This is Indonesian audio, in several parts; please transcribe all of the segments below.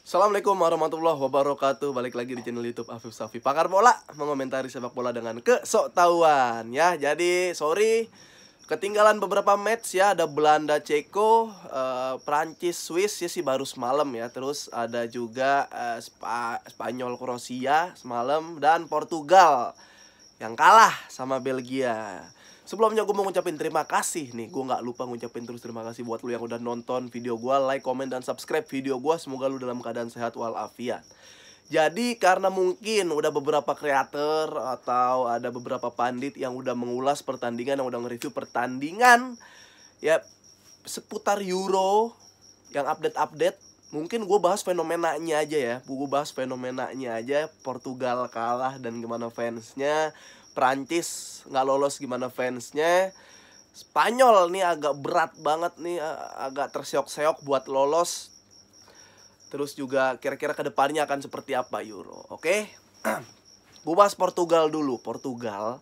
Assalamualaikum warahmatullahi wabarakatuh. Balik lagi di channel YouTube Afif Safi Pakar Bola, mengomentari sepak bola dengan kesoktahuan ya. Jadi sorry ketinggalan beberapa match ya. Ada Belanda Ceko, Prancis Swiss ya sih baru semalam ya. Terus ada juga Spanyol Kroasia semalam, dan Portugal yang kalah sama Belgia. Sebelumnya gue mau ngucapin terima kasih nih. Gue gak lupa ngucapin terus terima kasih buat lu yang udah nonton video gue, like, komen, dan subscribe video gue. Semoga lu dalam keadaan sehat walafiat. Jadi karena mungkin udah beberapa kreator atau ada beberapa pandit yang udah mengulas pertandingan, yang udah nge-review pertandingan ya seputar Euro, yang update-update, mungkin gue bahas fenomenanya aja ya. Gue bahas fenomenanya aja. Portugal kalah dan gimana fansnya, Prancis nggak lolos gimana fansnya, Spanyol nih agak berat banget nih, agak terseok-seok buat lolos. Terus juga kira-kira kedepannya akan seperti apa Euro, oke? Gue bahas Portugal dulu. Portugal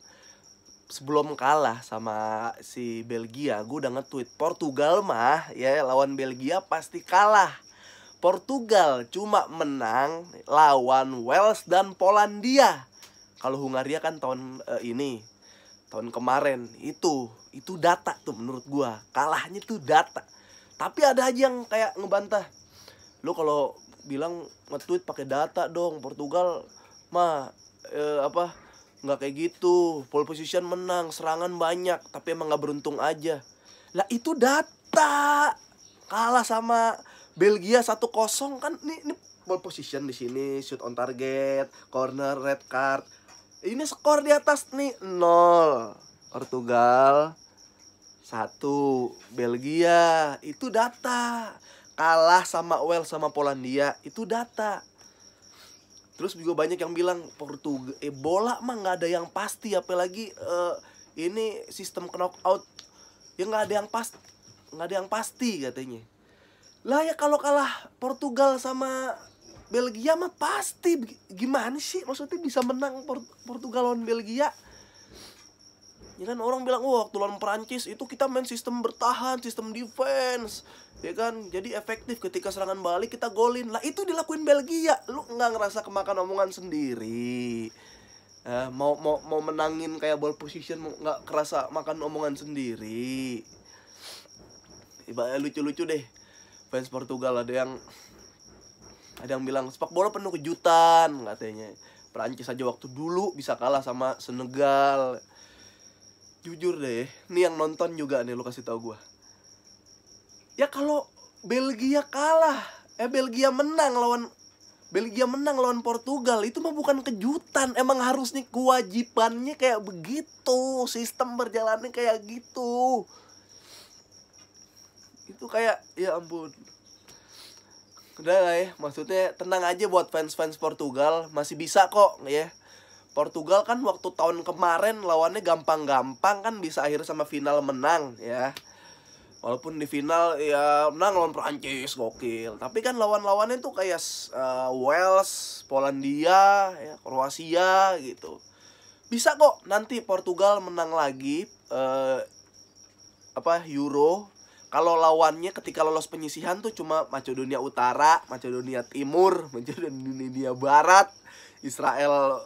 sebelum kalah sama si Belgia, gue udah nge-tweet Portugal mah ya lawan Belgia pasti kalah. Portugal cuma menang lawan Wales dan Polandia. Kalau Hungaria kan tahun tahun kemarin itu data tuh menurut gua. Kalahnya tuh data. Tapi ada aja yang kayak ngebantah. Lu kalau bilang nge-tweet pakai data dong. Portugal mah nggak kayak gitu. Pole position menang, serangan banyak, tapi emang nggak beruntung aja. Lah itu data. Kalah sama Belgia 1-0 kan, ini pole position di sini, shoot on target, corner, red card. Ini skor di atas nih 0 Portugal, 1 Belgia. Itu data. Kalah sama Wales sama Polandia, itu data. Terus juga banyak yang bilang Portugal bola mah nggak ada yang pasti, apalagi ini sistem knockout ya nggak ada yang pasti katanya. Lah ya kalau kalah Portugal sama Belgia mah pasti. Gimana sih maksudnya bisa menang Portugal lawan Belgia? Ya kan orang bilang waktu lawan Prancis itu kita main sistem bertahan, sistem defense, ya kan, jadi efektif ketika serangan balik kita golin. Lah itu dilakuin Belgia. Lu nggak ngerasa kemakan omongan sendiri? Mau menangin kayak ball position nggak kerasa makan omongan sendiri? Ibaratnya lucu-lucu deh fans Portugal. Ada yang bilang sepak bola penuh kejutan katanya. Prancis aja waktu dulu bisa kalah sama Senegal. Jujur deh, nih yang nonton juga nih, lu kasih tau gue. Ya kalau Belgia menang lawan Portugal, itu mah bukan kejutan. Emang harus nih kewajibannya kayak begitu. Sistem berjalannya kayak gitu. Itu kayak ya ampun. Udah lah ya, maksudnya tenang aja buat fans-fans Portugal, masih bisa kok ya. Portugal kan waktu tahun kemarin lawannya gampang-gampang kan, bisa akhirnya sama final menang ya. Walaupun di final ya menang lawan Prancis, gokil. Tapi kan lawan-lawannya tuh kayak Wales, Polandia, ya, Kroasia gitu. Bisa kok nanti Portugal menang lagi Euro. Kalau lawannya ketika lolos penyisihan tuh cuma Macedonia Utara, Macedonia Timur, Macedonia Barat, Israel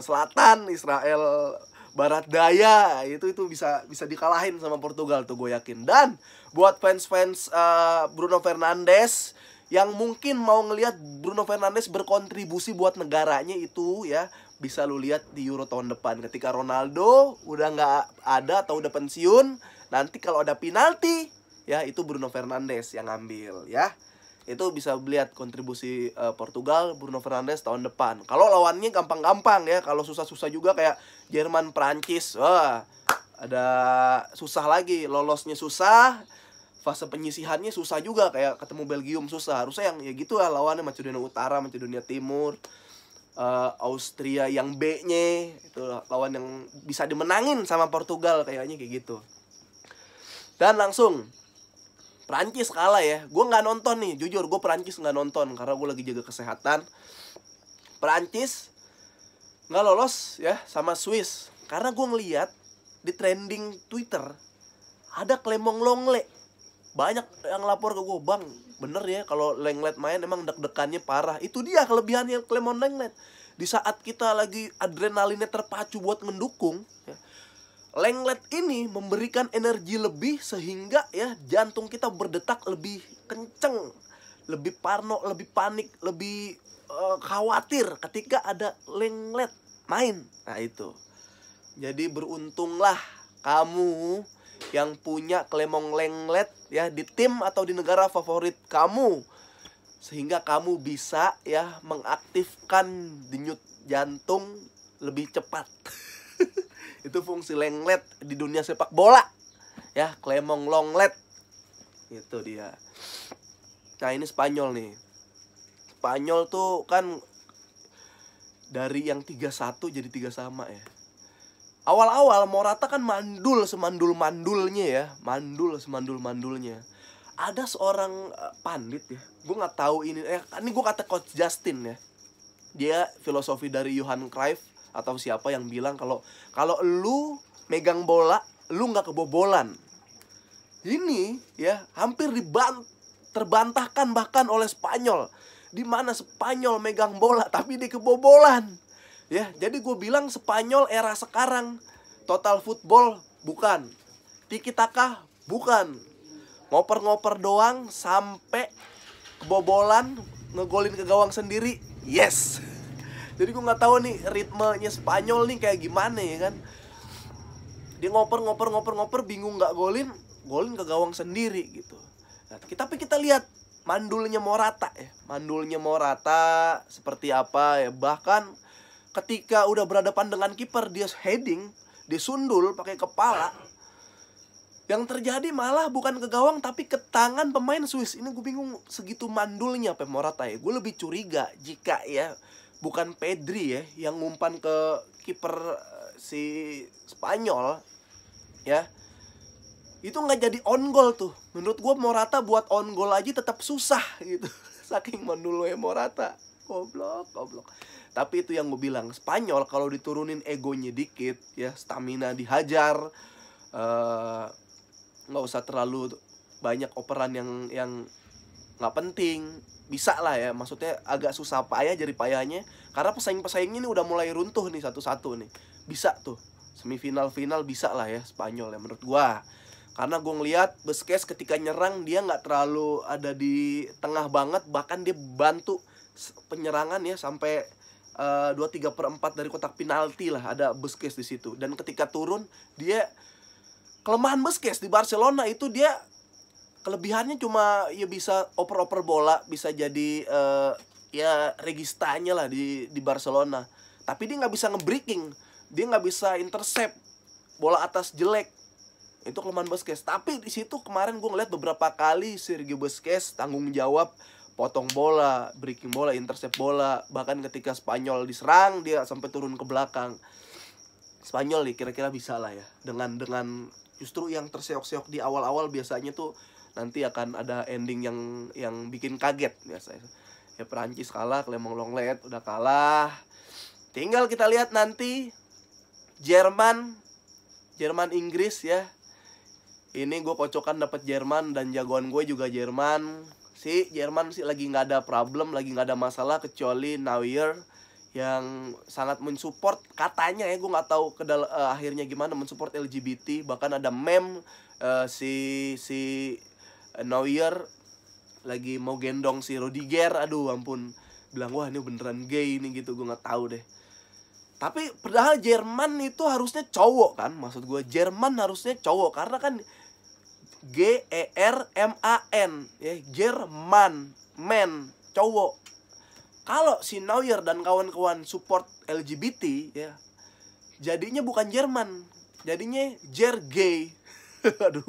Selatan, Israel Barat Daya. Itu bisa dikalahin sama Portugal tuh gue yakin. Dan buat fans-fans Bruno Fernandes yang mungkin mau ngelihat Bruno Fernandes berkontribusi buat negaranya, itu ya bisa lu lihat di Euro tahun depan. Ketika Ronaldo udah nggak ada atau udah pensiun, nanti kalau ada penalti ya itu Bruno Fernandes yang ngambil ya. Itu bisa lihat kontribusi Portugal, Bruno Fernandes tahun depan. Kalau lawannya gampang-gampang ya, kalau susah-susah juga kayak Jerman, Prancis, wah ada susah lagi, lolosnya susah, fase penyisihannya susah juga, kayak ketemu Belgium susah. Harusnya yang ya gitu lah lawannya, Macedonia Utara, Macedonia Timur, Austria yang B-nya itu lawan yang bisa dimenangin sama Portugal kayaknya kayak gitu. Dan langsung Prancis kalah ya. Gue gak nonton nih, jujur gue Prancis gak nonton karena gue lagi jaga kesehatan. Prancis gak lolos ya sama Swiss. Karena gue ngeliat di trending Twitter ada Clement Lenglet. Banyak yang lapor ke gue, bang bener ya, kalau Lenglet main emang deg-degannya parah. Itu dia kelebihannya Clement Lenglet. Di saat kita lagi adrenalinnya terpacu buat mendukung ya, Lenglet ini memberikan energi lebih sehingga ya jantung kita berdetak lebih kenceng, lebih parno, lebih panik, lebih khawatir ketika ada Lenglet main. Nah itu. Jadi beruntunglah kamu yang punya Clement Lenglet ya di tim atau di negara favorit kamu, sehingga kamu bisa ya mengaktifkan denyut jantung lebih cepat. Itu fungsi Lenglet di dunia sepak bola ya, Clement Lenglet. Itu dia. Nah ini Spanyol nih. Spanyol tuh kan dari yang 3-1 jadi 3-3 ya. Awal-awal Morata kan mandul semandul-mandulnya ya, mandul semandul-mandulnya. Ada seorang pandit ya, gue nggak tahu ini gue kata Coach Justin ya. Dia filosofi dari Johan Cruyff atau siapa yang bilang kalau lu megang bola, lu nggak kebobolan. Ini ya hampir terbantahkan bahkan oleh Spanyol, di mana Spanyol megang bola tapi dia kebobolan. Ya, jadi gue bilang Spanyol era sekarang total football bukan, tiki taka bukan, ngoper-ngoper doang sampai kebobolan, ngegolin ke gawang sendiri, yes. Jadi gue nggak tahu nih ritmenya Spanyol nih kayak gimana ya kan. Dia ngoper bingung nggak golin ke gawang sendiri gitu. Nah, tapi kita lihat mandulnya Morata ya, mandulnya Morata seperti apa ya, bahkan ketika udah berhadapan dengan kiper dia heading, disundul pakai kepala. Yang terjadi malah bukan ke gawang tapi ke tangan pemain Swiss. Ini gue bingung, segitu mandulnya Pep Morata ya. Gue lebih curiga jika ya bukan Pedri ya yang ngumpan ke kiper si Spanyol ya, itu nggak jadi on goal tuh. Menurut gue Morata buat on goal aja tetap susah gitu. Saking mandulnya Morata. Goblok. Tapi itu yang gue bilang, Spanyol kalau diturunin egonya dikit ya, stamina dihajar, nggak usah terlalu banyak operan yang nggak penting, bisa lah ya. Maksudnya agak susah payah jadi payahnya, karena pesaing-pesaingnya ini udah mulai runtuh nih satu-satu nih. Bisa tuh semifinal final bisa lah ya Spanyol ya menurut gue. Karena gue ngeliat Busquets ketika nyerang dia nggak terlalu ada di tengah banget, bahkan dia bantu penyerangan ya sampai 2/3/4 dari kotak penalti lah ada Busquets di situ. Dan ketika turun dia, kelemahan Busquets di Barcelona itu dia kelebihannya cuma ya bisa oper-oper bola, bisa jadi ya registanya lah di Barcelona. Tapi dia nggak bisa nge-breaking, dia nggak bisa intercept bola atas jelek. Itu kelemahan Busquets. Tapi di situ kemarin gue ngeliat beberapa kali Sergio Busquets tanggung jawab, potong bola, breaking bola, intercept bola. Bahkan ketika Spanyol diserang dia sampai turun ke belakang. Spanyol nih kira-kira bisa lah ya. Dengan justru yang terseok-seok di awal-awal biasanya tuh nanti akan ada ending yang bikin kaget biasanya. Ya Perancis kalah, Clement Lenglet udah kalah. Tinggal kita lihat nanti Jerman Inggris ya. Ini gue kocokan dapat Jerman dan jagoan gue juga Jerman. Jerman sih lagi nggak ada problem, lagi nggak ada masalah kecuali Neuer yang sangat mensupport katanya ya, gue nggak tahu akhirnya gimana, mensupport LGBT. Bahkan ada meme si Neuer lagi mau gendong si Rudiger, aduh ampun, bilang wah ini beneran gay ini gitu, gue nggak tahu deh. Tapi padahal Jerman itu harusnya cowok kan, maksud gue Jerman harusnya cowok karena kan German ya, Jerman, man, cowok. Kalau si Neuer dan kawan-kawan support LGBT ya, jadinya bukan Jerman, jadinya Jergay. Aduh.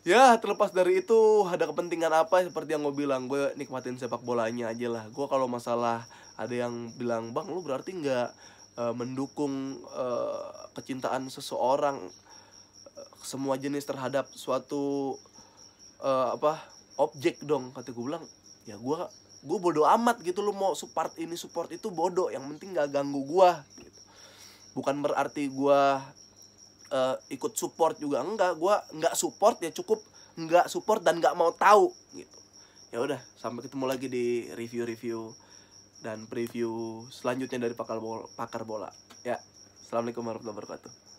Ya terlepas dari itu ada kepentingan apa, seperti yang gue bilang, gue nikmatin sepak bolanya aja lah. Gue kalau masalah ada yang bilang, bang lu berarti nggak mendukung kecintaan seseorang, semua jenis terhadap suatu objek dong, kata gue bilang. Ya gue bodo amat gitu, lu mau support ini support itu bodoh, yang penting nggak ganggu gue gitu. Bukan berarti gue ikut support juga, enggak. Gue nggak support ya cukup nggak support dan nggak mau tahu gitu. Ya udah, sampai ketemu lagi di review-review dan preview selanjutnya dari pakar bola ya. Assalamualaikum warahmatullahi wabarakatuh.